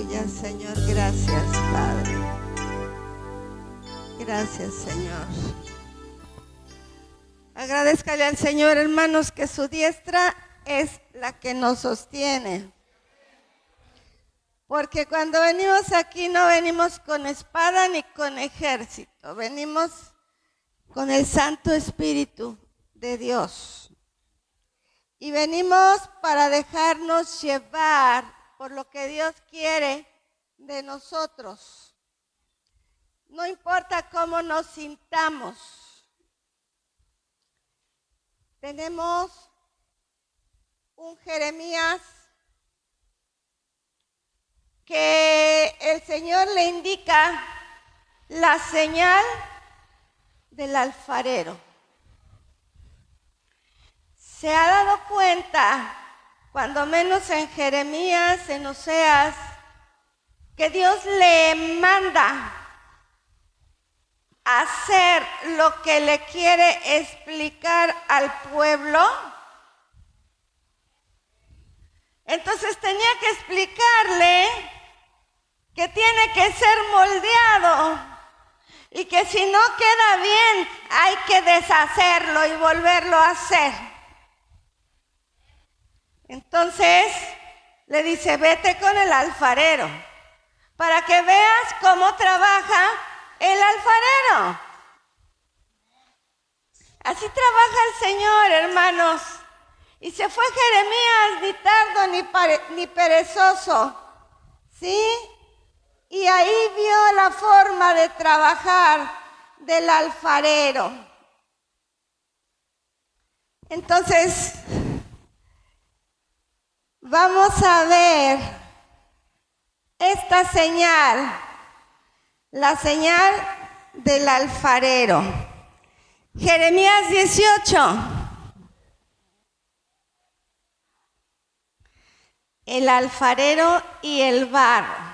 Aleluya, Señor. Gracias, Padre. Gracias, Señor. Agradezcale al Señor, hermanos, que su diestra es la que nos sostiene. Porque cuando venimos aquí no venimos con espada ni con ejército, venimos con el Santo Espíritu de Dios. Y venimos para dejarnos llevar por lo que Dios quiere de nosotros. No importa cómo nos sintamos. Tenemos un Jeremías que el Señor le indica la señal del alfarero. Se ha dado cuenta, cuando menos en Jeremías, en Oseas, que Dios le manda a hacer lo que le quiere explicar al pueblo. Entonces tenía que explicarle que tiene que ser moldeado y que si no queda bien hay que deshacerlo y volverlo a hacer. Entonces le dice, vete con el alfarero para que veas cómo trabaja el alfarero. Así trabaja el Señor, hermanos. Y se fue Jeremías ni tardo ni perezoso, ¿sí? Y ahí vio la forma de trabajar del alfarero. Entonces, vamos a ver esta señal, la señal del alfarero. Jeremías 18. El alfarero y el barro.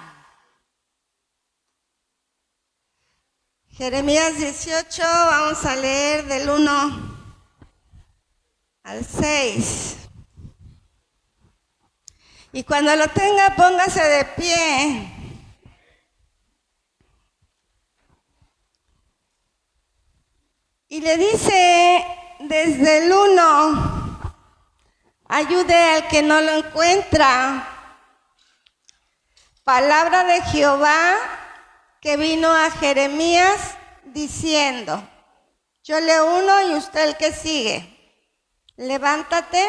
Jeremías 18, vamos a leer del 1 al 6. Y cuando lo tenga, póngase de pie. Y le dice desde el 1, ayude al que no lo encuentra. Palabra de Jehová que vino a Jeremías diciendo, yo leo uno y usted el que sigue. Levántate.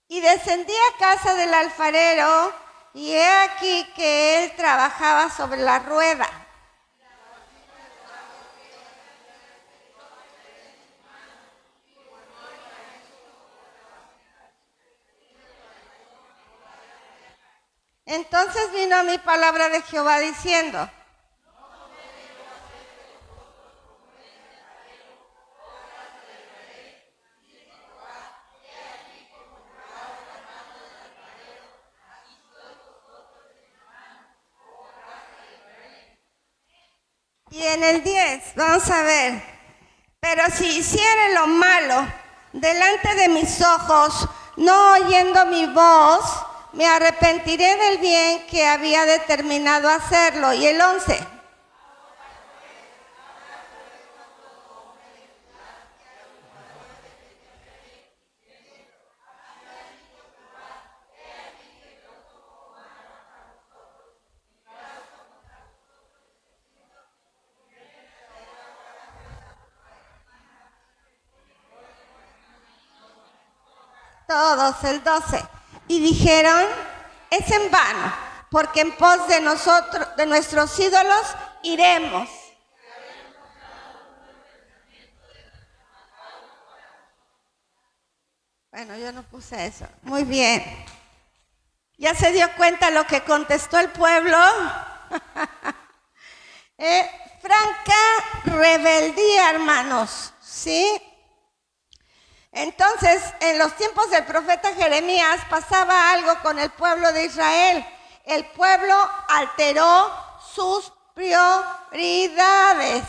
Y descendí a casa del alfarero, y he aquí que él trabajaba sobre la rueda. Entonces vino a mí palabra de Jehová diciendo, y en el 10, vamos a ver, pero si hiciere lo malo delante de mis ojos, no oyendo mi voz, me arrepentiré del bien que había determinado hacerlo. Y el 11. Todos, el 12. Y dijeron, es en vano, porque en pos de nosotros, de nuestros ídolos, iremos. Bueno, yo no puse eso. Muy bien. ¿Ya se dio cuenta lo que contestó el pueblo? Franca rebeldía, hermanos, ¿sí? Entonces, en los tiempos del profeta Jeremías pasaba algo con el pueblo de Israel. El pueblo alteró sus prioridades.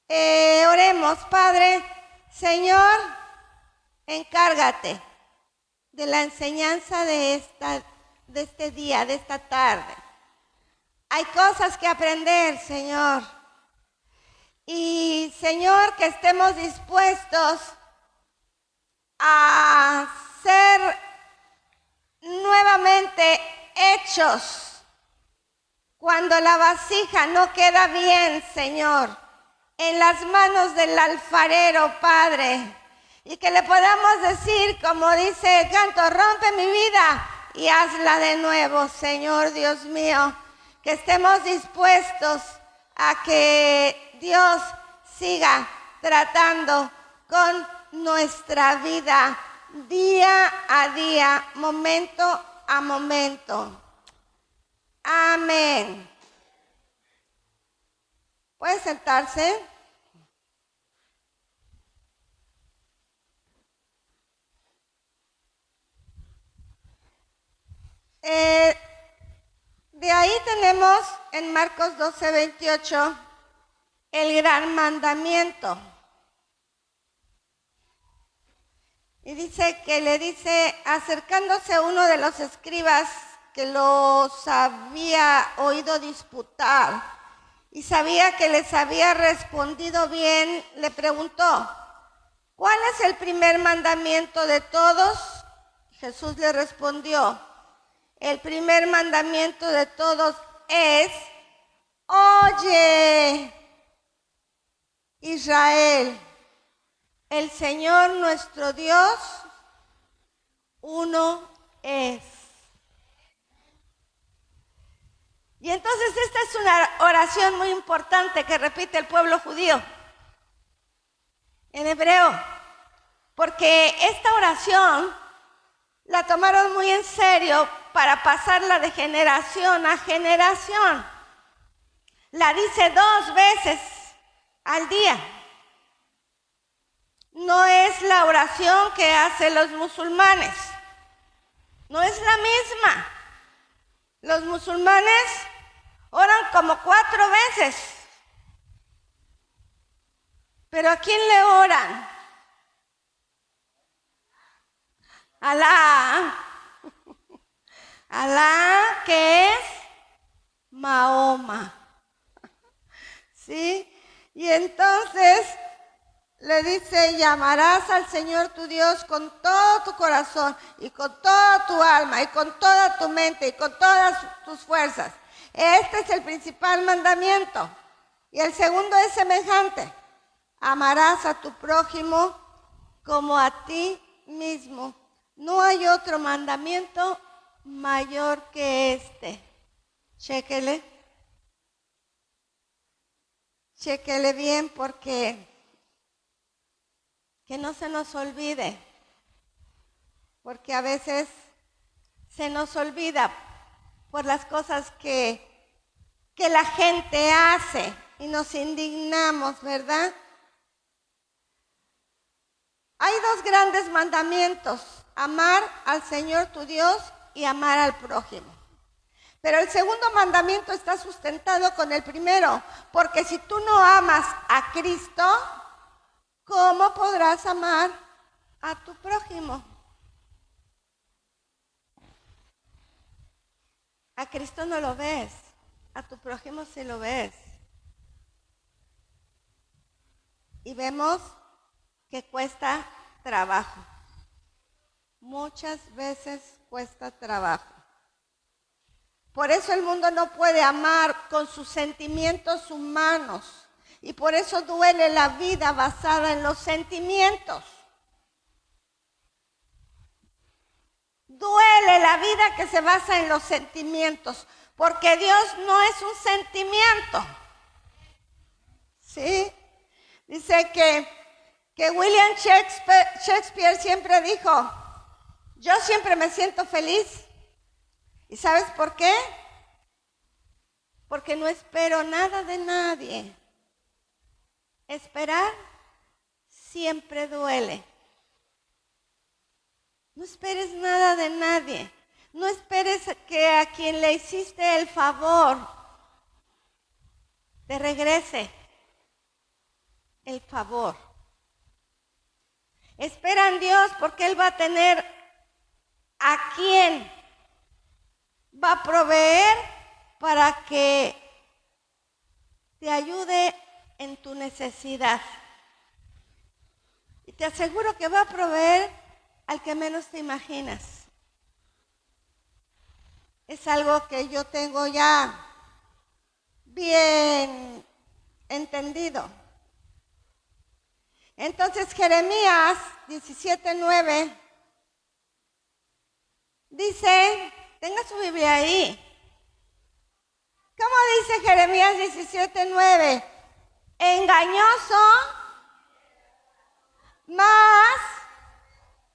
Oremos, Padre, Señor, encárgate de la enseñanza de este día, de esta tarde. Hay cosas que aprender, Señor. Y, Señor, que estemos dispuestos a ser nuevamente hechos cuando la vasija no queda bien, Señor, en las manos del alfarero, Padre, y que le podamos decir, como dice el canto, rompe mi vida y hazla de nuevo, Señor Dios mío, que estemos dispuestos a que Dios siga tratando con nuestra vida día a día, momento a momento. Amén. ¿Puede sentarse? De ahí tenemos en Marcos 12:28 el gran mandamiento. Y dice que le dice, acercándose uno de los escribas que los había oído disputar y sabía que les había respondido bien, le preguntó, ¿cuál es el primer mandamiento de todos? Jesús le respondió, el primer mandamiento de todos es, oye, Israel, el Señor nuestro Dios, uno es. Y entonces esta es una oración muy importante que repite el pueblo judío en hebreo, porque esta oración la tomaron muy en serio para pasarla de generación a generación. La dice 2 veces al día. No es la oración que hacen los musulmanes. No es la misma. Los musulmanes oran como 4 veces. ¿Pero a quién le oran? Alá. Alá, que es Mahoma. ¿Sí? Y entonces le dice, llamarás al Señor tu Dios con todo tu corazón y con toda tu alma y con toda tu mente y con todas tus fuerzas. Este es el principal mandamiento. Y el segundo es semejante. Amarás a tu prójimo como a ti mismo. No hay otro mandamiento mayor que este. Chéquele. Chéquele bien porque que no se nos olvide. Porque a veces se nos olvida por las cosas que la gente hace y nos indignamos, ¿verdad? Hay 2 grandes mandamientos, amar al Señor tu Dios y amar al prójimo. Pero el segundo mandamiento está sustentado con el primero, porque si tú no amas a Cristo, ¿cómo podrás amar a tu prójimo? A Cristo no lo ves, a tu prójimo sí lo ves. Y vemos que cuesta trabajo. Muchas veces cuesta trabajo. Por eso el mundo no puede amar con sus sentimientos humanos. Y por eso duele la vida basada en los sentimientos. Duele la vida que se basa en los sentimientos. Porque Dios no es un sentimiento. ¿Sí? Dice que William Shakespeare siempre dijo, yo siempre me siento feliz. ¿Y sabes por qué? Porque no espero nada de nadie. Esperar siempre duele. No esperes nada de nadie. No esperes que a quien le hiciste el favor te regrese el favor. Espera en Dios porque Él va a tener a quien va a proveer para que te ayude en tu necesidad. Y te aseguro que va a proveer al que menos te imaginas. Es algo que yo tengo ya bien entendido. Entonces Jeremías 17:9 dice, tenga su Biblia ahí. ¿Cómo dice Jeremías 17:9? Engañoso más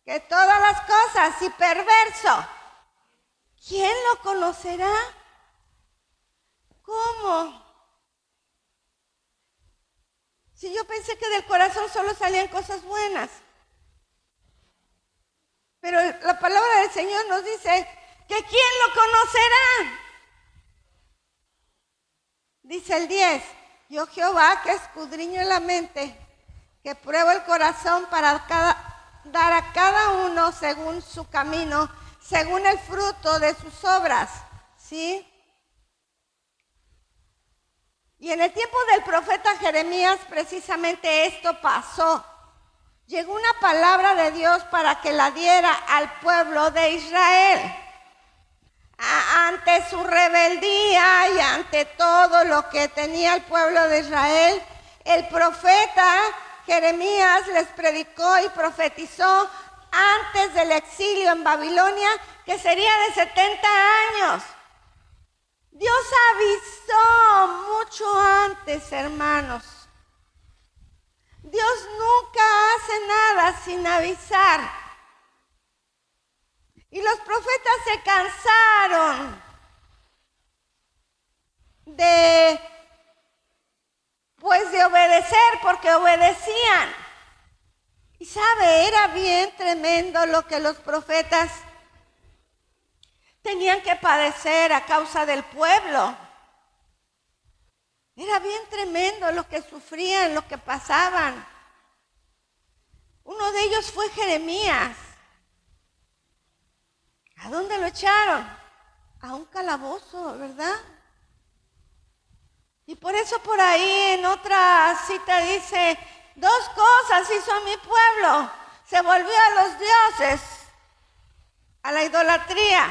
que todas las cosas y perverso. ¿Quién lo conocerá? ¿Cómo? Si yo pensé que del corazón solo salían cosas buenas. Pero la palabra del Señor nos dice que ¿quién lo conocerá? Dice el 10, yo Jehová que escudriño la mente, que pruebo el corazón para dar a cada uno según su camino, según el fruto de sus obras. ¿Sí? Y en el tiempo del profeta Jeremías precisamente esto pasó. Llegó una palabra de Dios para que la diera al pueblo de Israel. Ante su rebeldía y ante todo lo que tenía el pueblo de Israel, el profeta Jeremías les predicó y profetizó antes del exilio en Babilonia, que sería de 70 años. Dios avisó mucho antes, hermanos. Dios nunca hace nada sin avisar. Y los profetas se cansaron de obedecer porque obedecían. Y sabe, era bien tremendo lo que los profetas tenían que padecer a causa del pueblo. Era bien tremendo lo que sufrían, lo que pasaban. Uno de ellos fue Jeremías. ¿A dónde lo echaron? A un calabozo, ¿verdad? Y por eso por ahí en otra cita dice, 2 cosas hizo mi pueblo. Se volvió a los dioses, a la idolatría,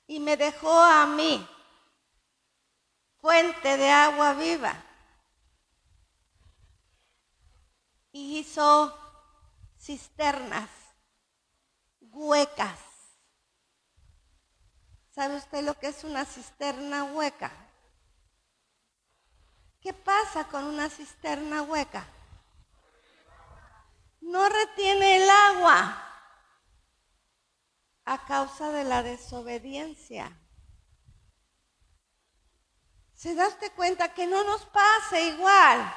y me dejó a mí, fuente de agua viva. Y hizo cisternas huecas. ¿Sabe usted lo que es una cisterna hueca? ¿Qué pasa con una cisterna hueca? No retiene el agua a causa de la desobediencia. ¿Se da usted cuenta que no nos pase igual?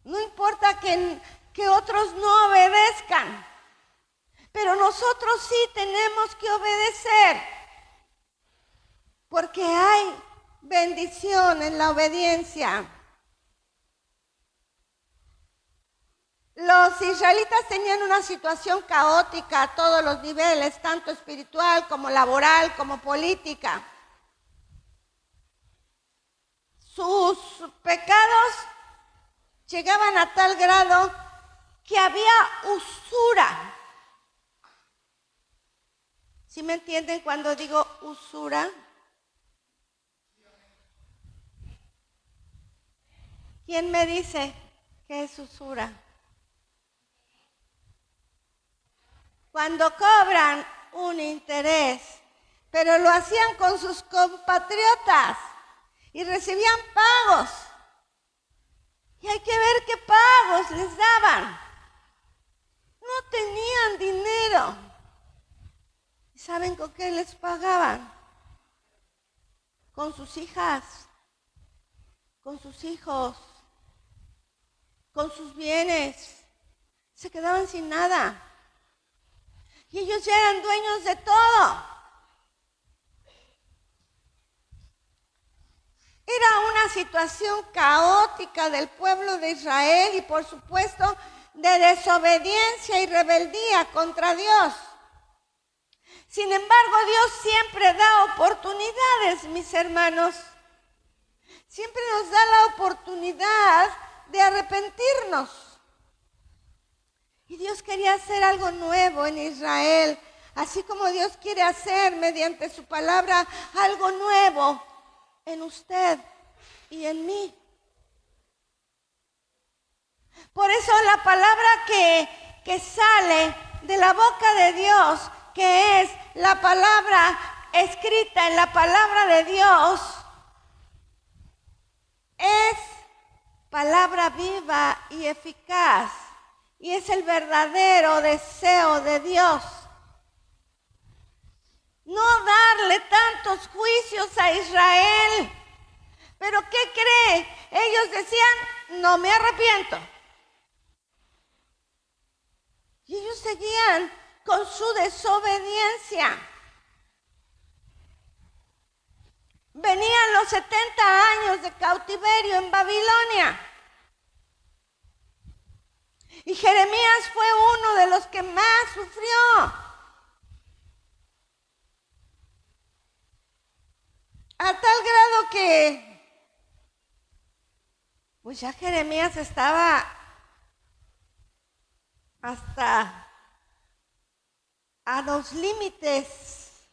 No importa que otros no obedezcan, pero nosotros sí tenemos que obedecer, porque hay bendición en la obediencia. Los israelitas tenían una situación caótica a todos los niveles, tanto espiritual como laboral, como política. Sus pecados llegaban a tal grado que había usura. ¿Sí me entienden cuando digo usura? ¿Quién me dice qué es usura? Cuando cobran un interés, pero lo hacían con sus compatriotas y recibían pagos. Y hay que ver qué pagos les daban. No tenían dinero. ¿Y saben con qué les pagaban? Con sus hijas, con sus hijos, con sus bienes. Se quedaban sin nada. Y ellos ya eran dueños de todo. Era una situación caótica del pueblo de Israel y por supuesto de desobediencia y rebeldía contra Dios. Sin embargo, Dios siempre da oportunidades, mis hermanos. Siempre nos da la oportunidad de arrepentirnos. Y Dios quería hacer algo nuevo en Israel, así como Dios quiere hacer mediante su palabra algo nuevo en usted y en mí. Por eso la palabra que sale de la boca de Dios, que es la palabra escrita en la palabra de Dios, es palabra viva y eficaz, y es el verdadero deseo de Dios. No darle tantos juicios a Israel. Pero ¿qué cree? Ellos decían, no me arrepiento. Y ellos seguían con su desobediencia. Venían los 70 años de cautiverio en Babilonia. Y Jeremías fue uno de los que más sufrió. A tal grado que, pues ya Jeremías estaba hasta a los límites.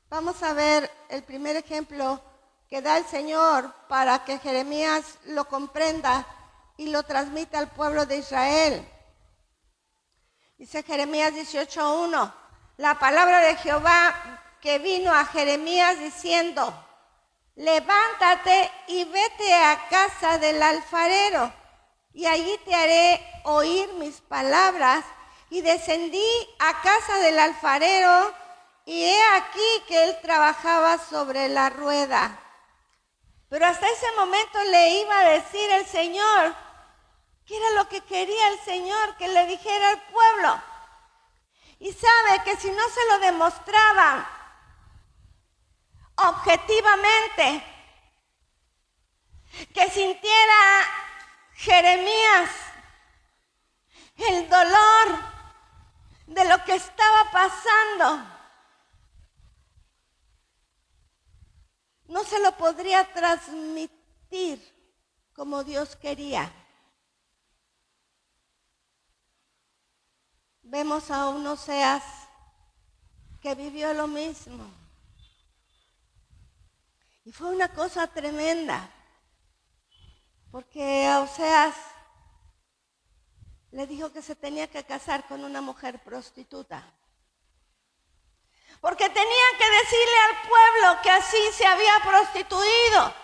Vamos a ver el primer ejemplo que da el Señor para que Jeremías lo comprenda y lo transmita al pueblo de Israel. Dice Jeremías 18:1, la palabra de Jehová que vino a Jeremías diciendo, levántate y vete a casa del alfarero, y allí te haré oír mis palabras. Y descendí a casa del alfarero, y he aquí que él trabajaba sobre la rueda. Pero hasta ese momento le iba a decir el Señor, ¿qué era lo que quería el Señor que le dijera al pueblo? Y sabe que si no se lo demostraban objetivamente, que sintiera Jeremías el dolor de lo que estaba pasando, no se lo podría transmitir como Dios quería. Vemos a un Oseas que vivió lo mismo. Y fue una cosa tremenda, porque a Oseas le dijo que se tenía que casar con una mujer prostituta. Porque tenía que decirle al pueblo que así se había prostituido,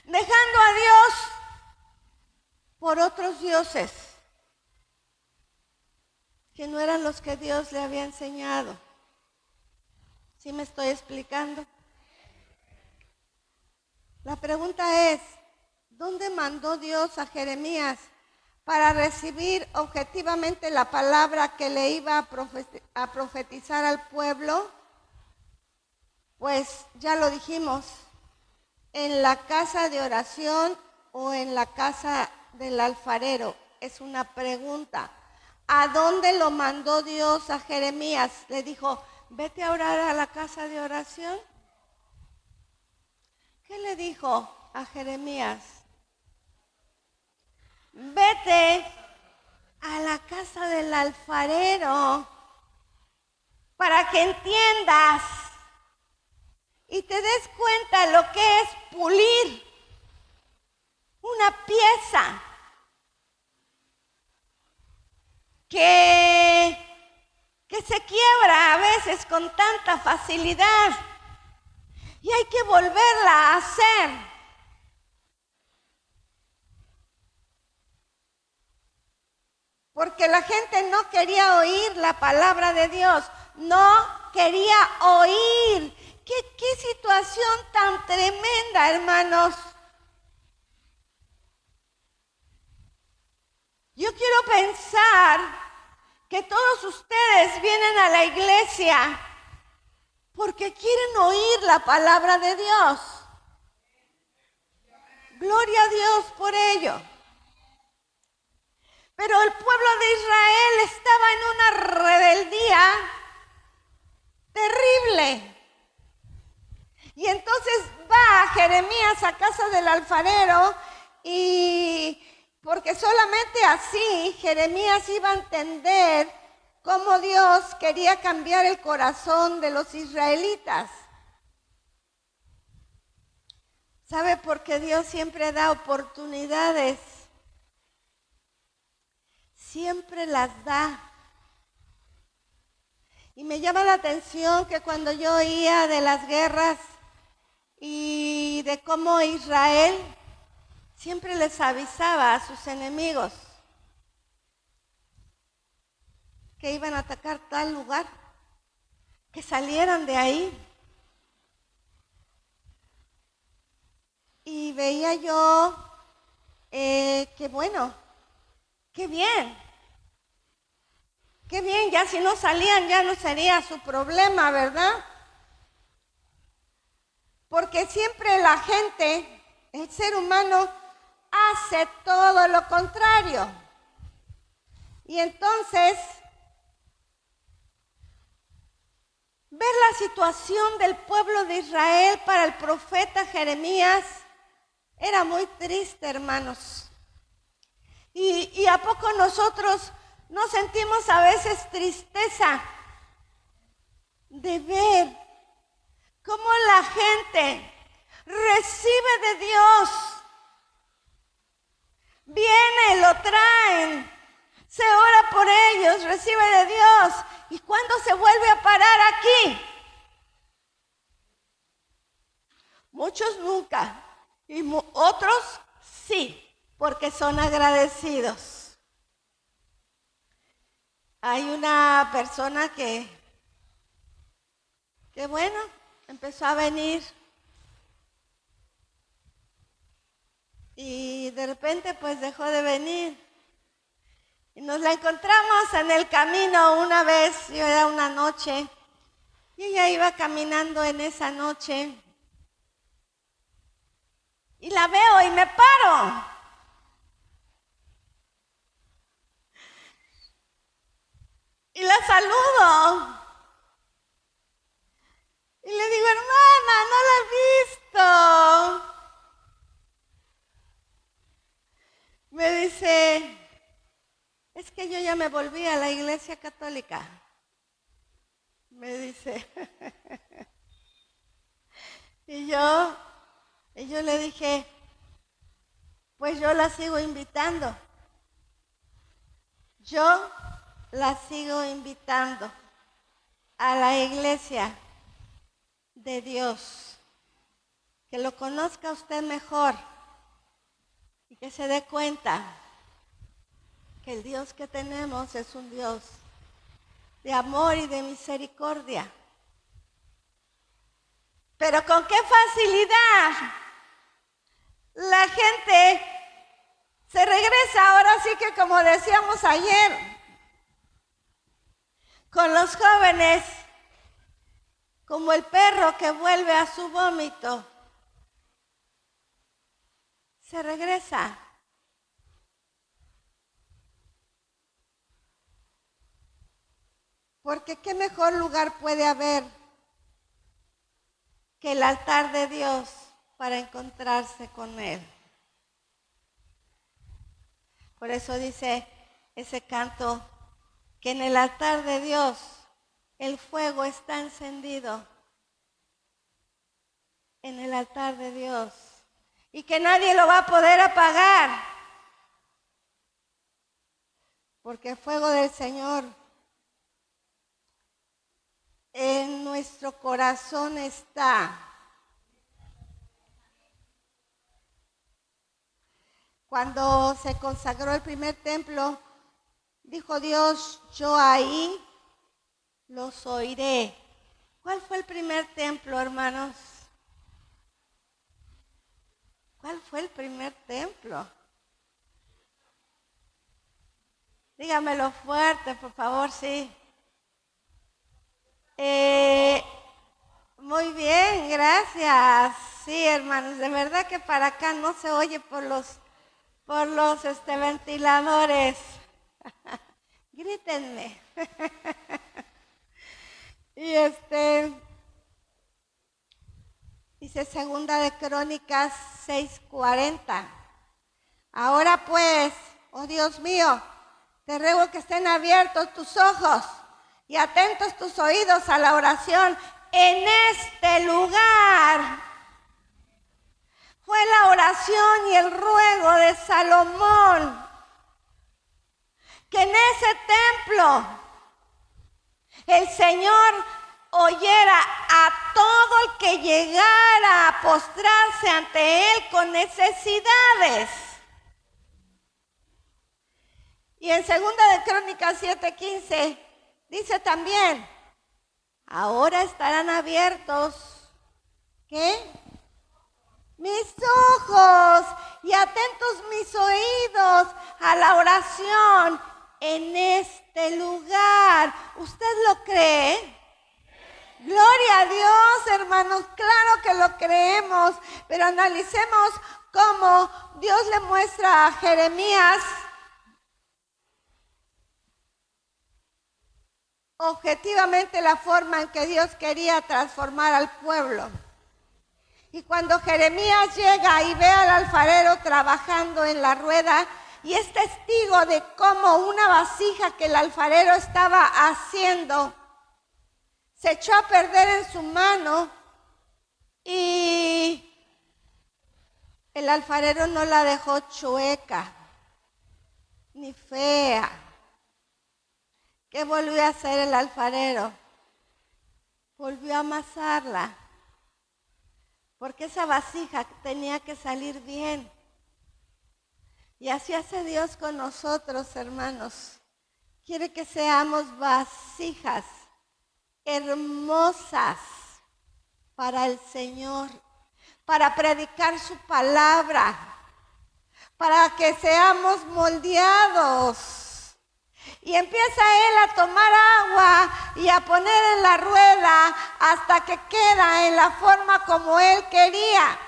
dejando a Dios por otros dioses, que no eran los que Dios le había enseñado. ¿Sí me estoy explicando? La pregunta es, ¿dónde mandó Dios a Jeremías para recibir objetivamente la palabra que le iba a profetizar al pueblo? Pues ya lo dijimos, en la casa de oración o en la casa del alfarero. Es una pregunta. ¿A dónde lo mandó Dios a Jeremías? Le dijo, vete a orar a la casa de oración. ¿Qué le dijo a Jeremías? Vete a la casa del alfarero para que entiendas y te des cuenta lo que es pulir una pieza que se quiebra a veces con tanta facilidad y hay que volverla a hacer. Porque la gente no quería oír la palabra de Dios, no quería oír. ¿Qué situación tan tremenda, hermanos? Yo quiero pensar que todos ustedes vienen a la iglesia porque quieren oír la palabra de Dios. Gloria a Dios por ello. Pero el pueblo de Israel estaba en una rebeldía terrible. Y entonces va Jeremías a casa del alfarero y porque solamente así Jeremías iba a entender cómo Dios quería cambiar el corazón de los israelitas. ¿Sabe por qué Dios siempre da oportunidades? Siempre las da. Y me llama la atención que cuando yo oía de las guerras y de cómo Israel siempre les avisaba a sus enemigos que iban a atacar tal lugar, que salieran de ahí. Y veía yo que bueno, qué bien, ya si no salían ya no sería su problema, ¿verdad? Porque siempre la gente, el ser humano, hace todo lo contrario. Y entonces, ver la situación del pueblo de Israel para el profeta Jeremías era muy triste, hermanos. Y a poco nosotros no sentimos a veces tristeza de ver cómo la gente recibe de Dios, viene, lo traen, se ora por ellos, recibe de Dios, y cuando se vuelve a parar aquí, muchos nunca, y otros sí, porque son agradecidos. Hay una persona que bueno, empezó a venir y de repente pues dejó de venir. Y nos la encontramos en el camino una vez, era una noche, y ella iba caminando en esa noche. Y la veo y me paro. Y la saludo. Y le digo, hermana, no la he visto. Me dice, es que yo ya me volví a la iglesia católica. Me dice. Y yo le dije, pues yo la sigo invitando. Yo la sigo invitando a la iglesia de Dios. Que lo conozca usted mejor y que se dé cuenta que el Dios que tenemos es un Dios de amor y de misericordia. Pero con qué facilidad la gente se regresa, ahora sí que como decíamos ayer, con los jóvenes, como el perro que vuelve a su vómito, se regresa. Porque qué mejor lugar puede haber que el altar de Dios para encontrarse con Él. Por eso dice ese canto que en el altar de Dios el fuego está encendido. En el altar de Dios. Y que nadie lo va a poder apagar. Porque el fuego del Señor en nuestro corazón está. Cuando se consagró el primer templo, dijo Dios, yo ahí los oiré. ¿Cuál fue el primer templo, hermanos? ¿Cuál fue el primer templo? Dígamelo fuerte, por favor, sí. Muy bien, gracias. Sí, hermanos, de verdad que para acá no se oye por los ventiladores. Grítenme. Y dice Segunda de Crónicas 6:40. Ahora pues, oh Dios mío, te ruego que estén abiertos tus ojos y atentos tus oídos a la oración en este lugar. Fue la oración y el ruego de Salomón que en ese templo el Señor oyera a todo el que llegara a postrarse ante Él con necesidades. Y en Segunda de Crónicas 7:15 dice también, ahora estarán abiertos, ¿qué? Mis ojos y atentos mis oídos a la oración en este lugar. ¿Usted lo cree? Gloria a Dios, hermanos, claro que lo creemos, pero analicemos cómo Dios le muestra a Jeremías objetivamente la forma en que Dios quería transformar al pueblo. Y cuando Jeremías llega y ve al alfarero trabajando en la rueda y es testigo de cómo una vasija que el alfarero estaba haciendo se echó a perder en su mano y el alfarero no la dejó chueca ni fea. ¿Qué volvió a hacer el alfarero? Volvió a amasarla, porque esa vasija tenía que salir bien. Y así hace Dios con nosotros, hermanos. Quiere que seamos vasijas hermosas para el Señor, para predicar su palabra, para que seamos moldeados. Y empieza Él a tomar agua y a poner en la rueda hasta que queda en la forma como Él quería.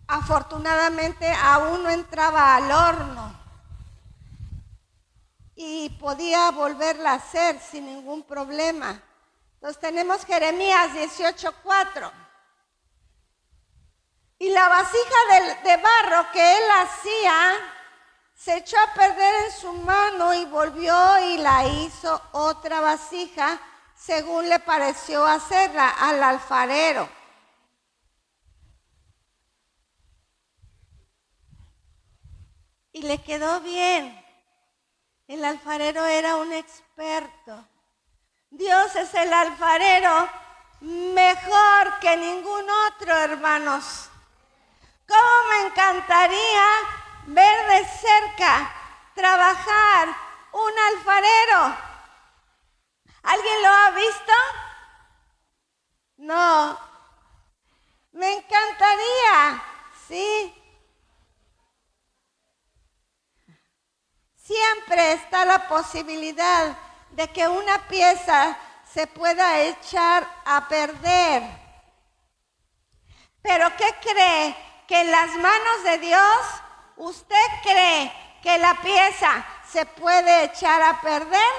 Afortunadamente aún no entraba al horno y podía volverla a hacer sin ningún problema. Entonces tenemos Jeremías 18:4. Y la vasija de barro que él hacía se echó a perder en su mano y volvió y la hizo otra vasija según le pareció hacerla al alfarero. Y le quedó bien. El alfarero era un experto. Dios es el alfarero mejor que ningún otro, hermanos. ¿Cómo me encantaría ver de cerca trabajar un alfarero? ¿Alguien lo ha visto? No. Me encantaría, ¿sí? Siempre está la posibilidad de que una pieza se pueda echar a perder. ¿Pero qué cree? ¿Que en las manos de Dios usted cree que la pieza se puede echar a perder?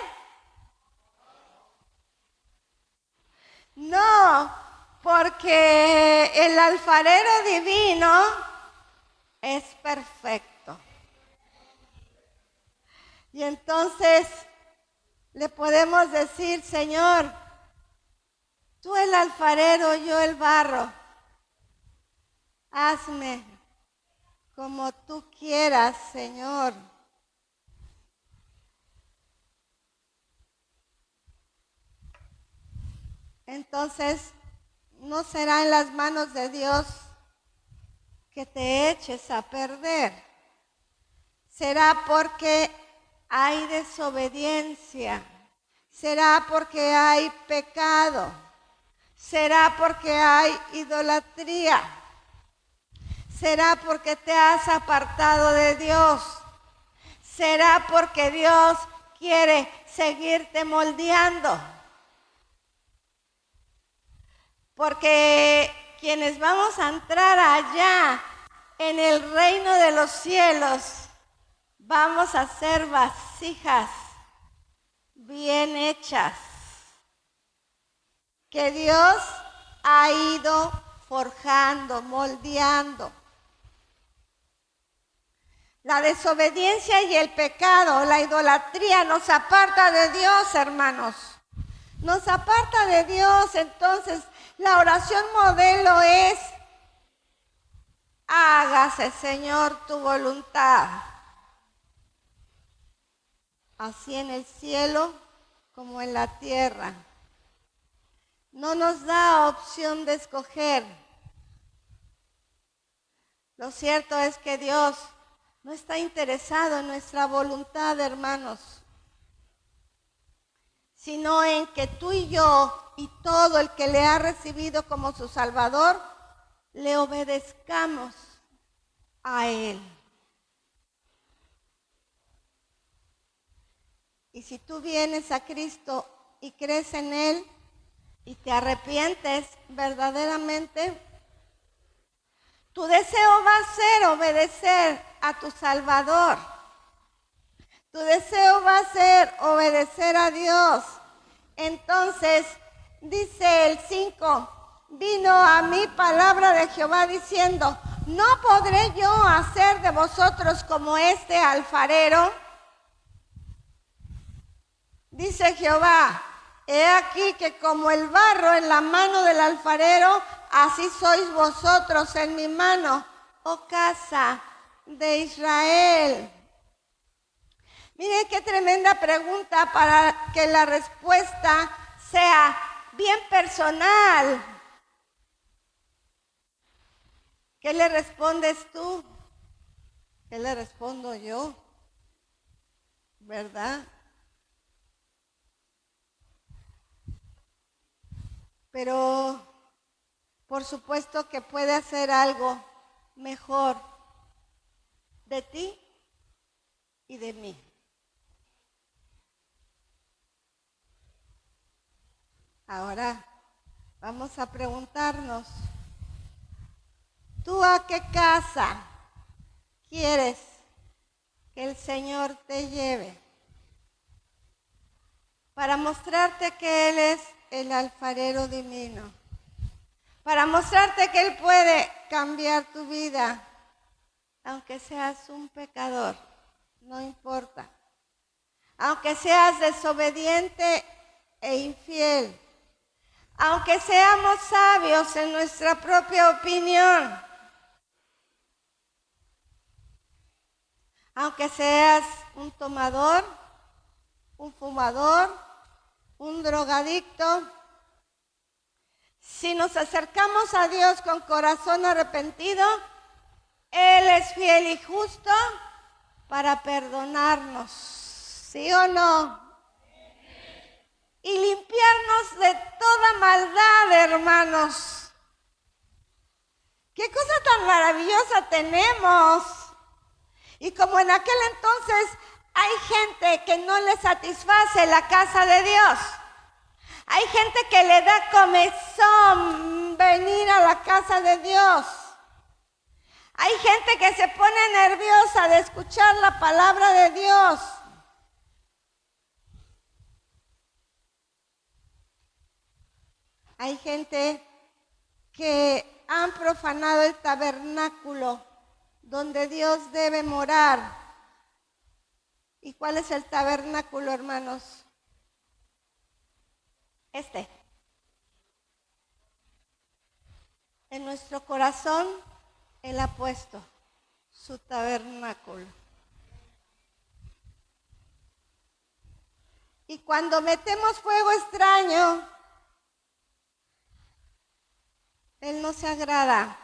No, porque el alfarero divino es perfecto. Y entonces le podemos decir, Señor, tú el alfarero, yo el barro. Hazme como tú quieras, Señor. Entonces, no será en las manos de Dios que te eches a perder. Será porque hay desobediencia. Será porque hay pecado. Será porque hay idolatría. Será porque te has apartado de Dios. Será porque Dios quiere seguirte moldeando. Porque quienes vamos a entrar allá en el reino de los cielos vamos a ser vasijas bien hechas, que Dios ha ido forjando, moldeando. La desobediencia y el pecado, la idolatría nos aparta de Dios, hermanos. Nos aparta de Dios. Entonces, la oración modelo es: hágase, Señor, tu voluntad, así en el cielo como en la tierra. No nos da opción de escoger. Lo cierto es que Dios no está interesado en nuestra voluntad, hermanos, sino en que tú y yo y todo el que le ha recibido como su Salvador, le obedezcamos a Él. Y si tú vienes a Cristo y crees en Él y te arrepientes verdaderamente, tu deseo va a ser obedecer a tu Salvador. Tu deseo va a ser obedecer a Dios. Entonces, dice el 5, vino a mí palabra de Jehová diciendo: ¿no podré yo hacer de vosotros como este alfarero? Dice Jehová: he aquí que como el barro en la mano del alfarero, así sois vosotros en mi mano, oh casa de Israel. Miren qué tremenda pregunta para que la respuesta sea bien personal. ¿Qué le respondes tú? ¿Qué le respondo yo? ¿Verdad? Pero por supuesto que puede hacer algo mejor de ti y de mí. Ahora vamos a preguntarnos: ¿tú a qué casa quieres que el Señor te lleve? Para mostrarte que Él es el alfarero divino. Para mostrarte que Él puede cambiar tu vida, aunque seas un pecador, no importa. Aunque seas desobediente e infiel. Aunque seamos sabios en nuestra propia opinión. Aunque seas un tomador, un fumador, un drogadicto. Si nos acercamos a Dios con corazón arrepentido, Él es fiel y justo para perdonarnos. ¿Sí o no? Y limpiarnos de toda maldad, hermanos. ¡Qué cosa tan maravillosa tenemos! Y como en aquel entonces hay gente que no le satisface la casa de Dios. Hay gente que le da comezón venir a la casa de Dios. Hay gente que se pone nerviosa de escuchar la palabra de Dios. Hay gente que han profanado el tabernáculo donde Dios debe morar. ¿Y cuál es el tabernáculo, hermanos? En nuestro corazón Él ha puesto su tabernáculo. Y cuando metemos fuego extraño, Él no se agrada.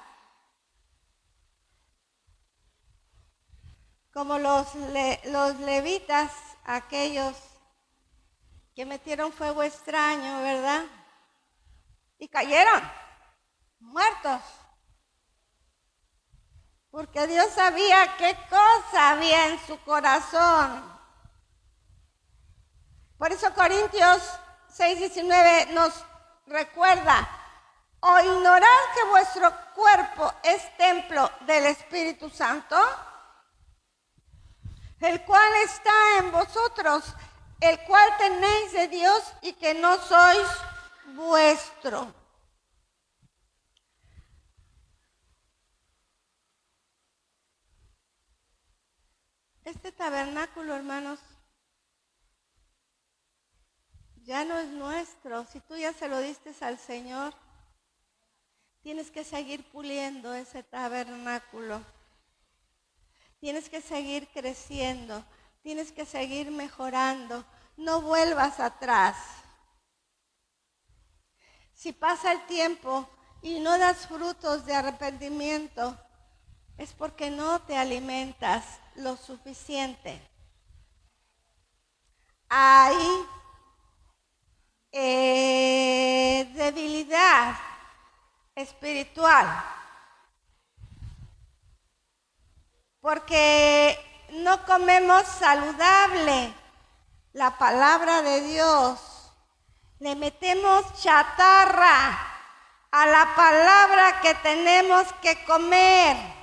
Como los levitas, aquellos que metieron fuego extraño, ¿verdad? Y cayeron muertos. Porque Dios sabía qué cosa había en su corazón. Por eso Corintios 6:19 nos recuerda: ¿O ignorar que vuestro cuerpo es templo del Espíritu Santo, el cual está en vosotros, el cual tenéis de Dios y que no sois vuestro? Este tabernáculo, hermanos, ya no es nuestro. Si tú ya se lo diste al Señor, tienes que seguir puliendo ese tabernáculo. Tienes que seguir creciendo. Tienes que seguir mejorando. No vuelvas atrás. Si pasa el tiempo y no das frutos de arrepentimiento, es porque no te alimentas lo suficiente. Hay debilidad espiritual, porque no comemos saludable la palabra de Dios. Le metemos chatarra a la palabra que tenemos que comer.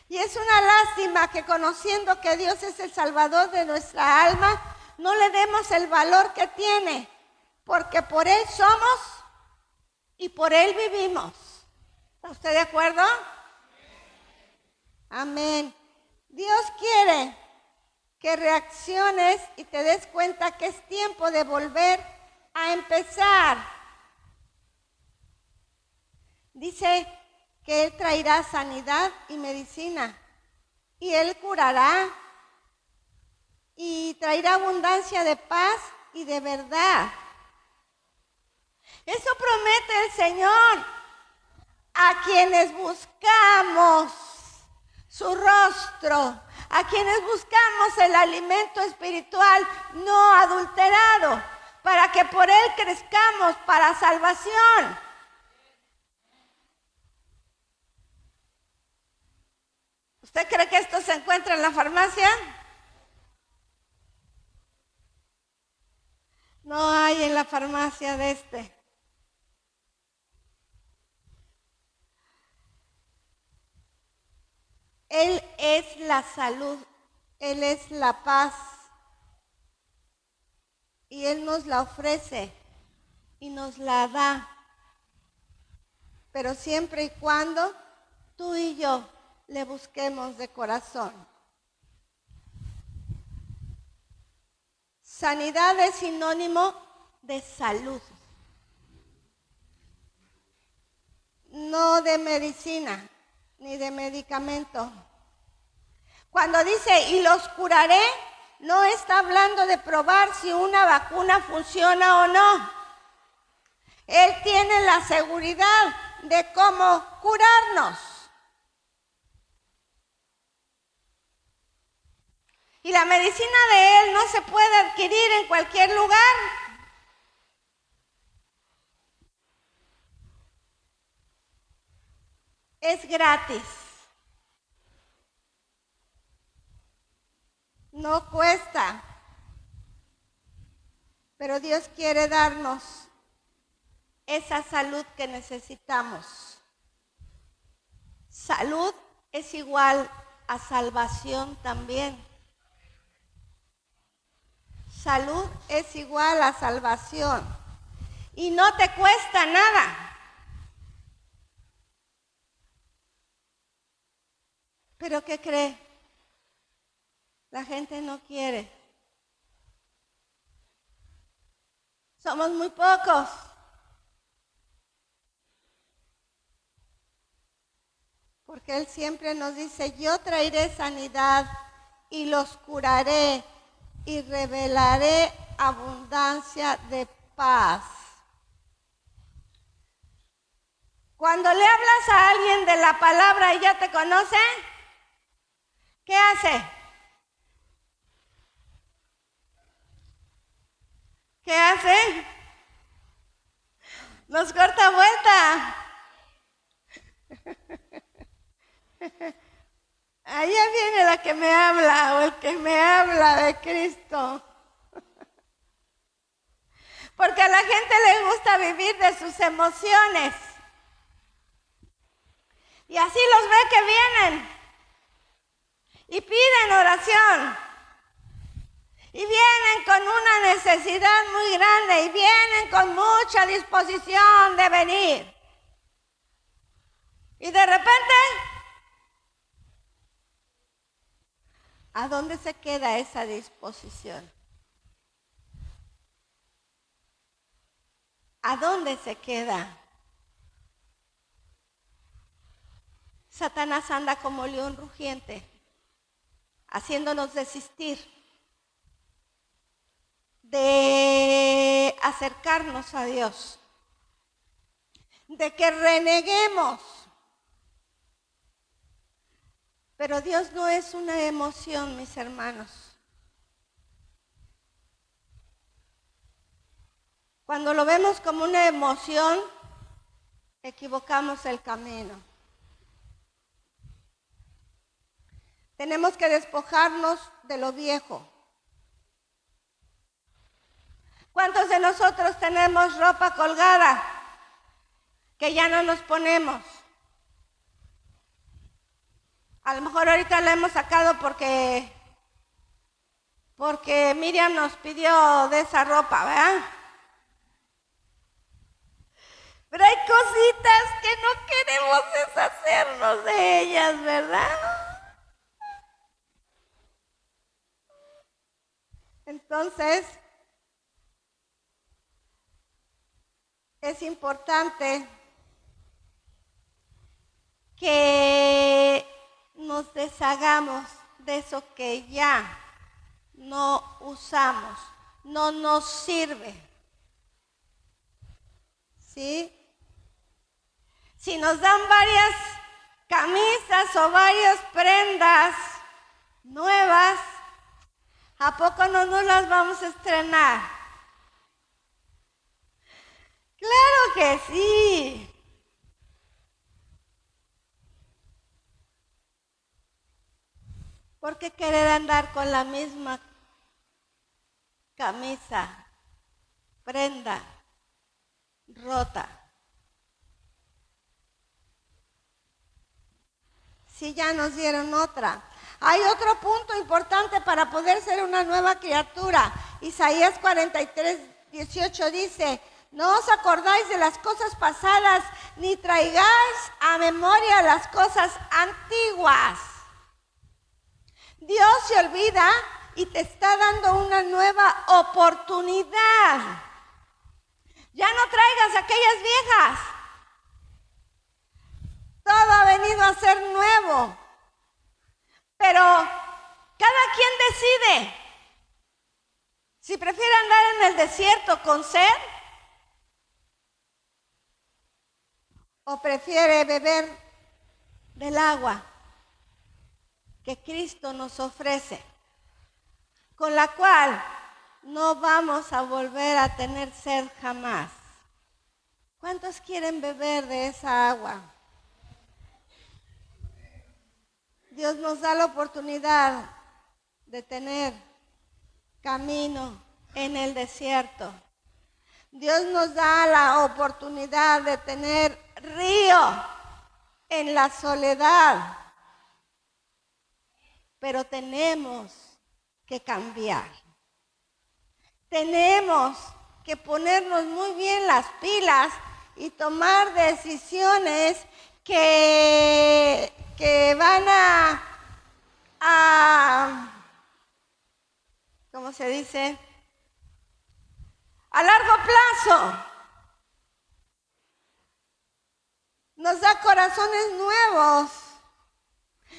Y es una lástima que conociendo que Dios es el Salvador de nuestra alma, no le demos el valor que tiene, porque por Él somos y por Él vivimos. ¿Está usted de acuerdo? Amén. Dios quiere que reacciones y te des cuenta que es tiempo de volver a empezar. Dice que Él traerá sanidad y medicina, y Él curará, y traerá abundancia de paz y de verdad. Eso promete el Señor a quienes buscamos su rostro, a quienes buscamos el alimento espiritual no adulterado, para que por Él crezcamos para salvación. ¿Usted cree que esto se encuentra en la farmacia? No hay en la farmacia de este. Él es la salud, Él es la paz. Y Él nos la ofrece y nos la da. Pero siempre y cuando tú y yo le busquemos de corazón. Sanidad es sinónimo de salud, no de medicina ni de medicamento. Cuando dice y los curaré, no está hablando de probar si una vacuna funciona o no. Él tiene la seguridad de cómo curarnos. Y la medicina de Él no se puede adquirir en cualquier lugar. Es gratis. No cuesta. Pero Dios quiere darnos esa salud que necesitamos. Salud es igual a salvación también. Salud es igual a salvación. Y no te cuesta nada. ¿Pero qué cree? La gente no quiere. Somos muy pocos. Porque Él siempre nos dice, yo traeré sanidad y los curaré y revelaré abundancia de paz. Cuando le hablas a alguien de la palabra y ya te conoce, ¿qué hace? ¿Qué hace? Nos corta vuelta. Allá viene la que me habla o el que me habla de Cristo. vivir de sus emociones. Y así los ve que vienen y piden oración. Y vienen con una necesidad muy grande y vienen con mucha disposición de venir. Y de repente, ¿a dónde se queda esa disposición? ¿A dónde se queda? Satanás anda como león rugiente, haciéndonos desistir de acercarnos a Dios, de que reneguemos. Pero Dios no es una emoción, mis hermanos. Cuando lo vemos como una emoción, equivocamos el camino. Tenemos que despojarnos de lo viejo. ¿Cuántos de nosotros tenemos ropa colgada que ya no nos ponemos? A lo mejor ahorita la hemos sacado porque Miriam nos pidió de esa ropa, ¿verdad? Pero hay cositas que no queremos deshacernos de ellas, ¿verdad? Entonces, es importante que nos deshagamos de eso que ya no usamos, no nos sirve. ¿Sí? Si nos dan varias camisas o varias prendas nuevas, ¿a poco no nos las vamos a estrenar? ¡Claro que sí! ¿Por qué querer andar con la misma camisa, prenda, rota? Si ya nos dieron otra. Hay otro punto importante para poder ser una nueva criatura. Isaías 43, 18 dice: no os acordáis de las cosas pasadas, ni traigáis a memoria las cosas antiguas. Dios se olvida y te está dando una nueva oportunidad. Ya no traigas aquellas viejas. Todo ha venido a ser nuevo. Pero cada quien decide si prefiere andar en el desierto con sed o prefiere beber del agua que Cristo nos ofrece, con la cual no vamos a volver a tener sed jamás. ¿Cuántos quieren beber de esa agua? Dios nos da la oportunidad de tener camino en el desierto. Dios nos da la oportunidad de tener río en la soledad. Pero tenemos que cambiar. Tenemos que ponernos muy bien las pilas y tomar decisiones que van a ¿cómo se dice? A largo plazo. Nos da corazones nuevos.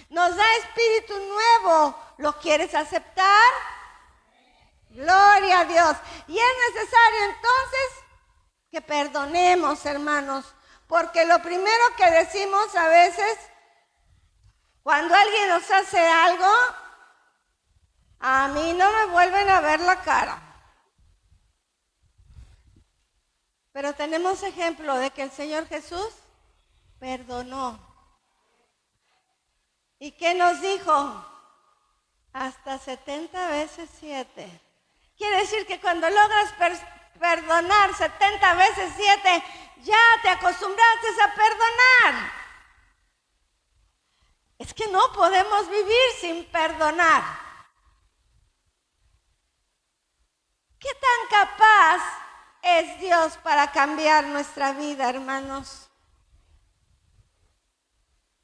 Nos da espíritu nuevo. ¿Lo quieres aceptar? Gloria a Dios. Y es necesario entonces que perdonemos, hermanos. Porque lo primero que decimos a veces, cuando alguien nos hace algo, a mí no me vuelven a ver la cara. Pero tenemos ejemplo de que el Señor Jesús perdonó. ¿Y qué nos dijo? Hasta 70 veces 7. Quiere decir que cuando logras perdonar 70 veces 7, ya te acostumbraste a perdonar. Es que no podemos vivir sin perdonar. ¿Qué tan capaz es Dios para cambiar nuestra vida, hermanos?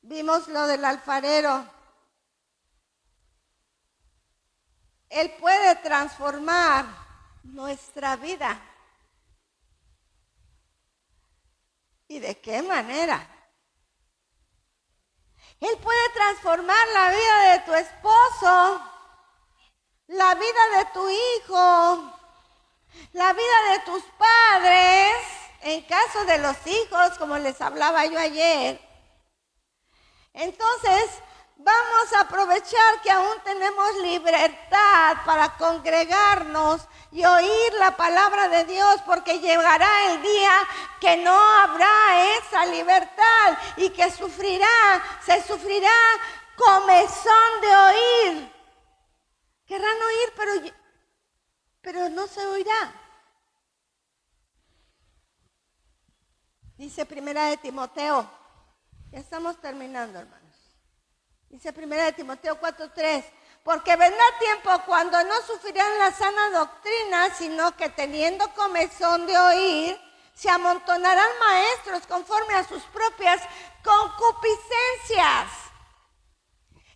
Vimos lo del alfarero. Él puede transformar nuestra vida. ¿Y de qué manera? Él puede transformar la vida de tu esposo, la vida de tu hijo, la vida de tus padres, en caso de los hijos, como les hablaba yo ayer. Entonces, vamos a aprovechar que aún tenemos libertad para congregarnos y oír la palabra de Dios, porque llegará el día que no habrá esa libertad y que se sufrirá comezón de oír. Querrán oír, pero no se oirá. Dice Primera de Timoteo, ya estamos terminando, hermanos. Dice Primera de Timoteo 4:3, porque vendrá tiempo cuando no sufrirán la sana doctrina, sino que teniendo comezón de oír, se amontonarán maestros conforme a sus propias concupiscencias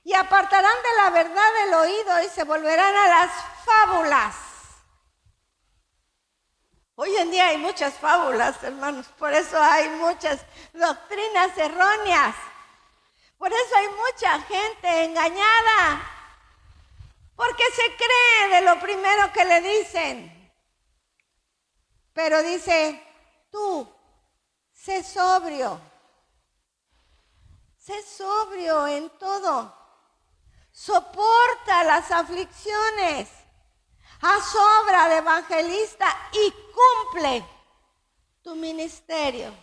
y apartarán de la verdad del oído y se volverán a las fábulas. Hoy en día hay muchas fábulas, hermanos, por eso hay muchas doctrinas erróneas. Por eso hay mucha gente engañada, porque se cree de lo primero que le dicen. Pero dice, tú, sé sobrio en todo, soporta las aflicciones, haz obra de evangelista y cumple tu ministerio.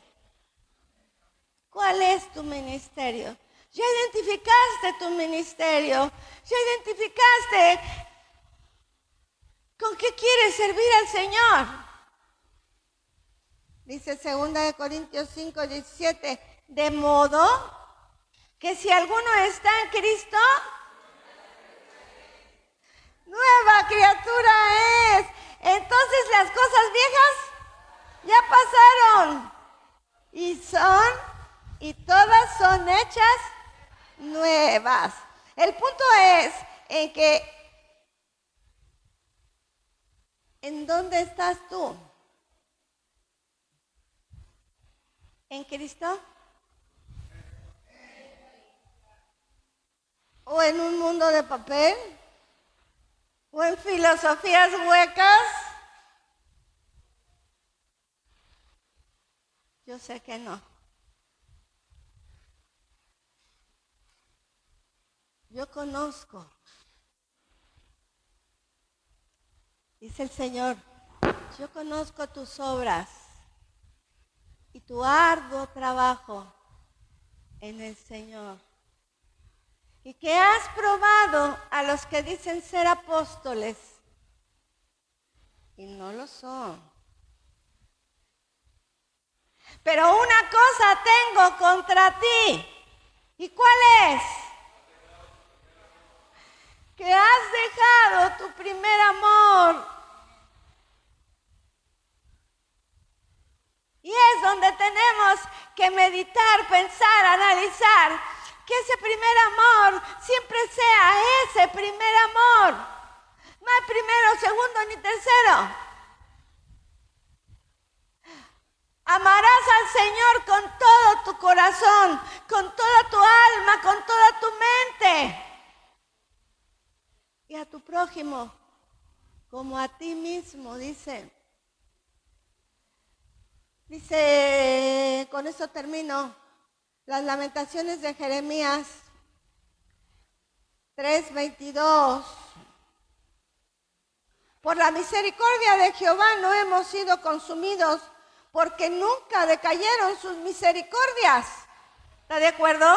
¿Cuál es tu ministerio? Ya identificaste tu ministerio, ya identificaste con qué quieres servir al Señor. Dice 2 Corintios 5:17, de modo que si alguno está en Cristo, nueva criatura es. Entonces las cosas viejas ya pasaron y todas son hechas nuevas. El punto es en que, ¿en dónde estás tú? ¿En Cristo? ¿O en un mundo de papel? ¿O en filosofías huecas? Yo sé que no. Yo conozco, dice el Señor, yo conozco tus obras y tu arduo trabajo en el Señor. Y que has probado a los que dicen ser apóstoles y no lo son. Pero una cosa tengo contra ti. ¿Y cuál es? Que has dejado tu primer amor. Y es donde tenemos que meditar, pensar, analizar, que ese primer amor siempre sea ese primer amor. No hay primero, segundo ni tercero. Amarás al Señor con todo tu corazón, con toda tu alma, con toda tu mente. Y a tu prójimo como a ti mismo, dice. Dice, con eso termino, las Lamentaciones de Jeremías 3:22. Por la misericordia de Jehová no hemos sido consumidos, porque nunca decayeron sus misericordias. ¿Está de acuerdo?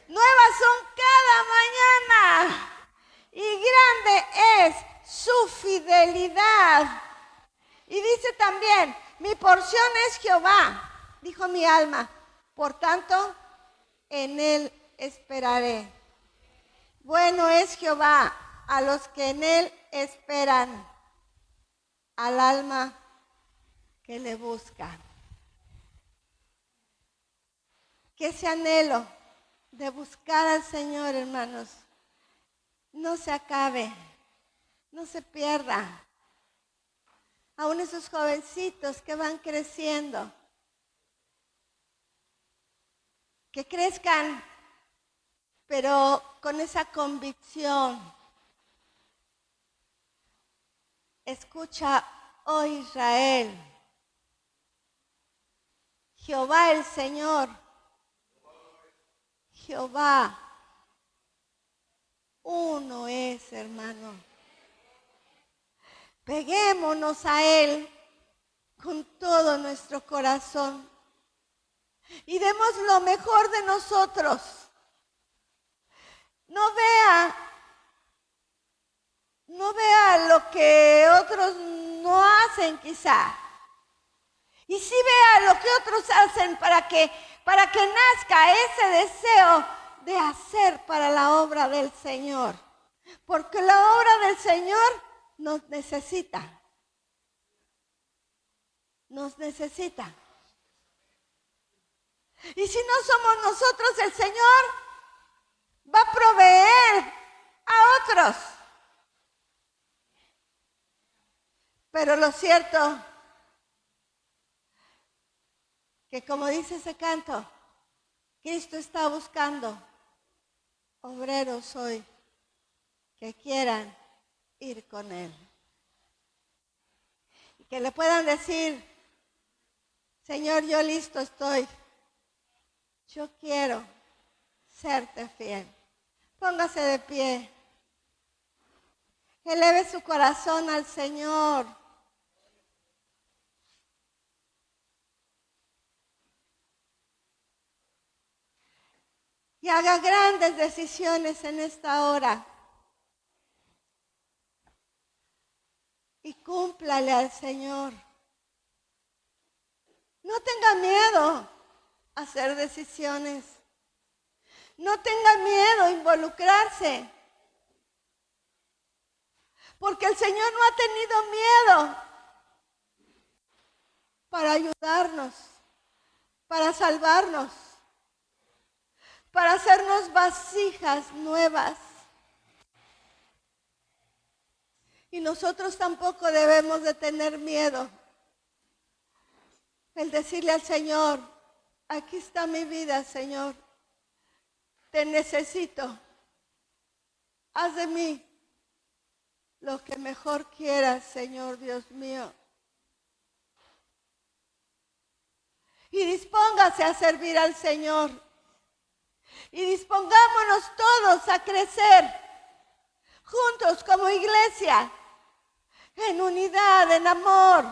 Nuevas son cada mañana y grande es su fidelidad. Y dice también, mi porción es Jehová, dijo mi alma, por tanto, en él esperaré. Bueno es Jehová a los que en él esperan, al alma que le busca. Que ese anhelo de buscar al Señor, hermanos, no se acabe, no se pierda. Aún esos jovencitos que van creciendo, que crezcan, pero con esa convicción. Escucha, oh Israel, Jehová el Señor, Jehová, uno es, hermano. Peguémonos a Él con todo nuestro corazón y demos lo mejor de nosotros. No vea lo que otros no hacen quizá. Y sí vea lo que otros hacen para que nazca ese deseo de hacer para la obra del Señor. Porque la obra del Señor nos necesita. Nos necesita. Y si no somos nosotros, el Señor va a proveer a otros. Pero lo cierto, que como dice ese canto, Cristo está buscando obreros hoy que quieran ir con Él. Y que le puedan decir, Señor, yo listo estoy. Yo quiero serte fiel. Póngase de pie. Eleve su corazón al Señor. Y haga grandes decisiones en esta hora. Y cúmplale al Señor. No tenga miedo a hacer decisiones. No tenga miedo a involucrarse. Porque el Señor no ha tenido miedo para ayudarnos, para salvarnos, para hacernos vasijas nuevas. Y nosotros tampoco debemos de tener miedo. El decirle al Señor, aquí está mi vida, Señor. Te necesito. Haz de mí lo que mejor quieras, Señor Dios mío. Y dispóngase a servir al Señor. Y dispongámonos todos a crecer juntos como iglesia, en unidad, en amor,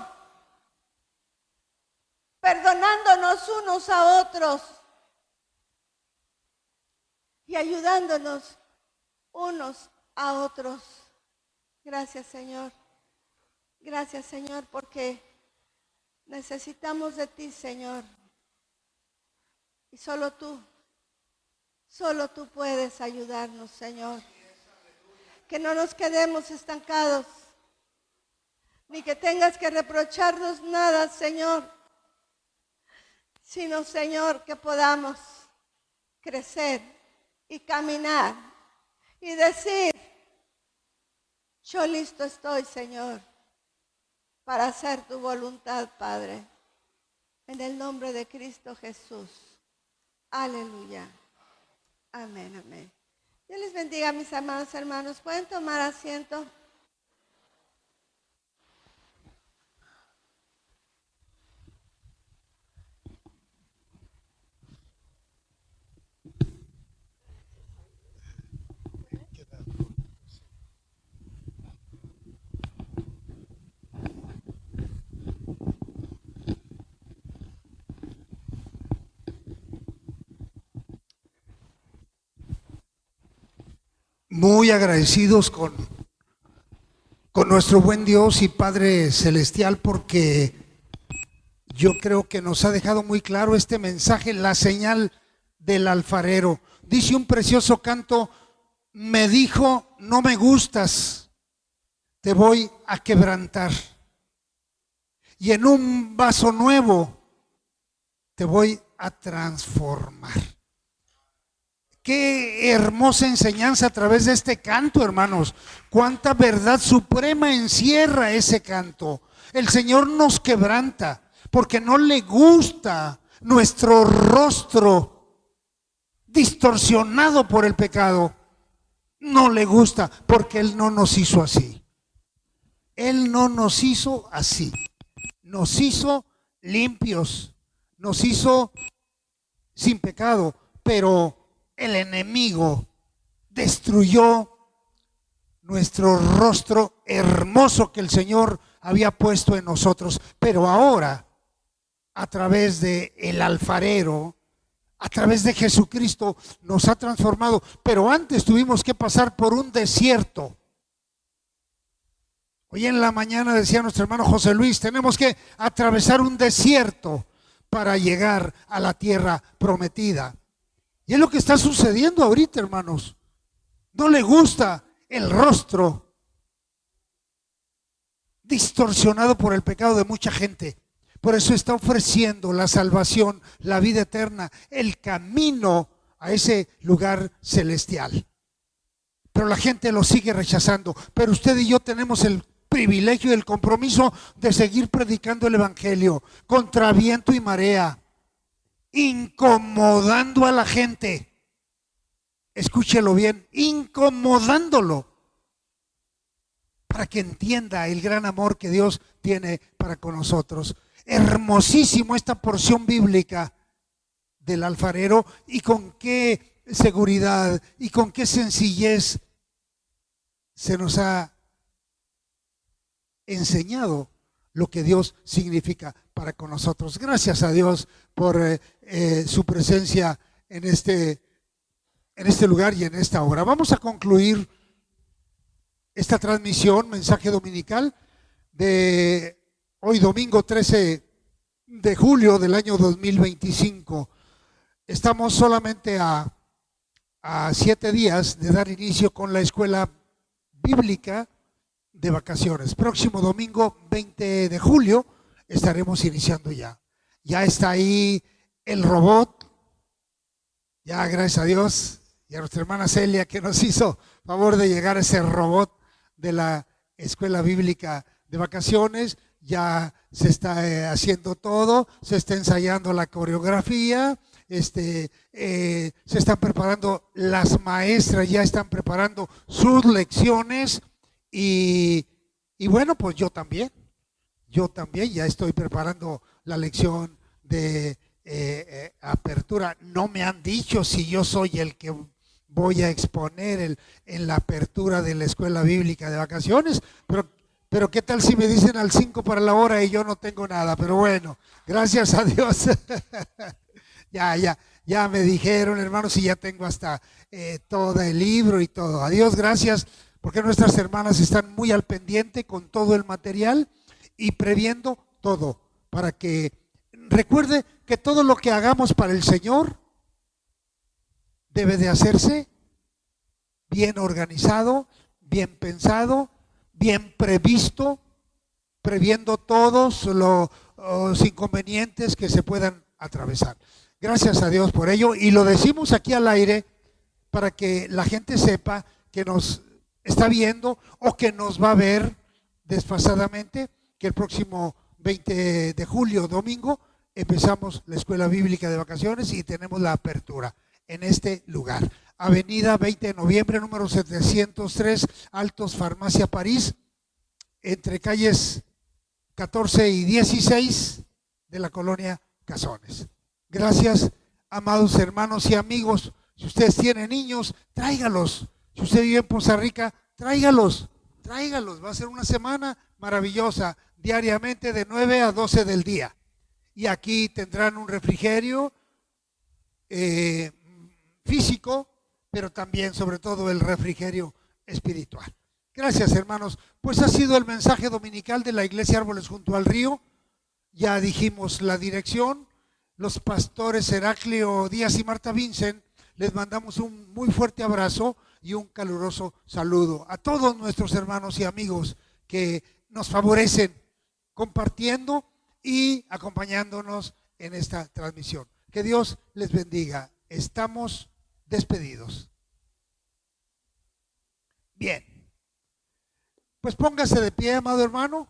perdonándonos unos a otros y ayudándonos unos a otros. Gracias, Señor. Gracias, Señor, porque necesitamos de ti, Señor. Y solo tú puedes ayudarnos, Señor. Que no nos quedemos estancados, ni que tengas que reprocharnos nada, Señor, sino, Señor, que podamos crecer y caminar y decir, yo listo estoy, Señor, para hacer tu voluntad, Padre, en el nombre de Cristo Jesús. Aleluya. Amén, amén. Dios les bendiga, mis amados hermanos. ¿Pueden tomar asiento? Muy agradecidos con nuestro buen Dios y Padre Celestial, porque yo creo que nos ha dejado muy claro este mensaje, la señal del alfarero. Dice un precioso canto: me dijo, no me gustas, te voy a quebrantar, y en un vaso nuevo te voy a transformar. Qué hermosa enseñanza a través de este canto, hermanos. Cuánta verdad suprema encierra ese canto. El Señor nos quebranta porque no le gusta nuestro rostro distorsionado por el pecado. No le gusta porque Él no nos hizo así. Él no nos hizo así. Nos hizo limpios, nos hizo sin pecado, pero el enemigo destruyó nuestro rostro hermoso que el Señor había puesto en nosotros. Pero ahora, a través de el alfarero, a través de Jesucristo, nos ha transformado. Pero antes tuvimos que pasar por un desierto. Hoy en la mañana decía nuestro hermano José Luis, tenemos que atravesar un desierto para llegar a la tierra prometida. Y es lo que está sucediendo ahorita, hermanos. No le gusta el rostro distorsionado por el pecado de mucha gente. Por eso está ofreciendo la salvación, la vida eterna, el camino a ese lugar celestial. Pero la gente lo sigue rechazando. Pero usted y yo tenemos el privilegio y el compromiso de seguir predicando el evangelio contra viento y marea, incomodando a la gente. Escúchelo bien, incomodándolo, para que entienda el gran amor que Dios tiene para con nosotros. Hermosísimo esta porción bíblica del alfarero, y con qué seguridad y con qué sencillez se nos ha enseñado lo que Dios significa para con nosotros. Gracias a Dios por su presencia en este lugar y en esta hora. Vamos a concluir esta transmisión, mensaje dominical de hoy, domingo 13 de julio del año 2025. Estamos solamente a 7 días de dar inicio con la escuela bíblica de vacaciones. Próximo domingo 20 de julio estaremos iniciando ya. Ya está ahí el robot. Ya, gracias a Dios y a nuestra hermana Celia, que nos hizo favor de llegar a ese robot de la escuela bíblica de vacaciones. Ya se está haciendo todo, se está ensayando la coreografía, se están preparando, las maestras ya están preparando sus lecciones, y bueno, pues yo también ya estoy preparando la lección de apertura. No me han dicho si yo soy el que voy a exponer en la apertura de la escuela bíblica de vacaciones, pero qué tal si me dicen al 5 para la hora y yo no tengo nada. Pero bueno, gracias a Dios. ya me dijeron, hermanos, y ya tengo hasta todo el libro y todo. A Dios gracias, porque nuestras hermanas están muy al pendiente con todo el material y previendo todo, para que recuerde que todo lo que hagamos para el Señor debe de hacerse bien organizado, bien pensado, bien previsto, previendo todos los inconvenientes que se puedan atravesar. Gracias a Dios por ello, y lo decimos aquí al aire para que la gente sepa que nos está viendo o que nos va a ver desfasadamente, que el próximo 20 de julio, domingo, empezamos la escuela bíblica de vacaciones y tenemos la apertura en este lugar. Avenida 20 de noviembre, número 703, Altos, Farmacia París, entre calles 14 y 16 de la colonia Cazones. Gracias, amados hermanos y amigos. Si ustedes tienen niños, tráigalos. Si usted vive en Poza Rica, tráigalos. Va a ser una semana maravillosa, diariamente de 9 a 12 del día. Y aquí tendrán un refrigerio físico, pero también, sobre todo, el refrigerio espiritual. Gracias, hermanos. Pues ha sido el mensaje dominical de la Iglesia Árboles junto al río. Ya dijimos la dirección. Los pastores Heraclio Díaz y Marta Vincent, les mandamos un muy fuerte abrazo y un caluroso saludo a todos nuestros hermanos y amigos que nos favorecen compartiendo y acompañándonos en esta transmisión. Que Dios les bendiga. Estamos despedidos. Bien. Pues póngase de pie, amado hermano.